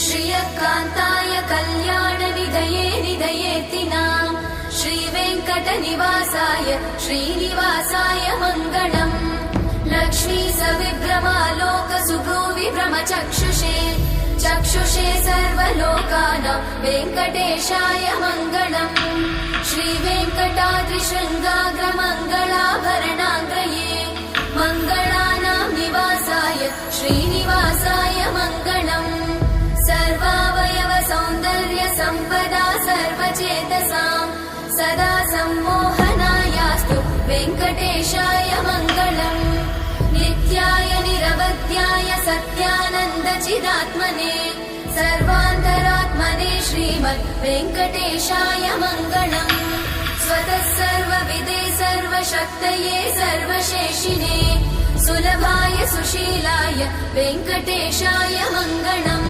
श्रियकान्ताय कल्याणनिधये निधयेतिनाम् श्रीवेङ्कटनिवासाय श्रीनिवासाय मङ्गलम् लक्ष्मी सविभ्रमालोक सुभ्रूविभ्रमचक्षुषे चक्षुषे सर्वलोकानां वेङ्कटेशाय मङ्गलम् श्रीवेङ्कटाद्रिशृङ्गाग्रमङ्गलाभरणाङ्गये मङ्गलानां निवासाय श्रीनिवासाय मङ्गलम् सर्वावयव सौन्दर्य सम्पदा सर्वचेतसां सदा सम्मोहनायास्तु वेङ्कटेशाय मङ्गलम् नित्याय निरवध्याय सत्यानन्द चिदात्मने सर्वान्तरात्मने श्रीमद् वेङ्कटेशाय मङ्गलम् स्वतः सर्वविदे सर्वशक्तये सर्वशेषिने सुलभाय सुशीलाय वेङ्कटेशाय मङ्गलम्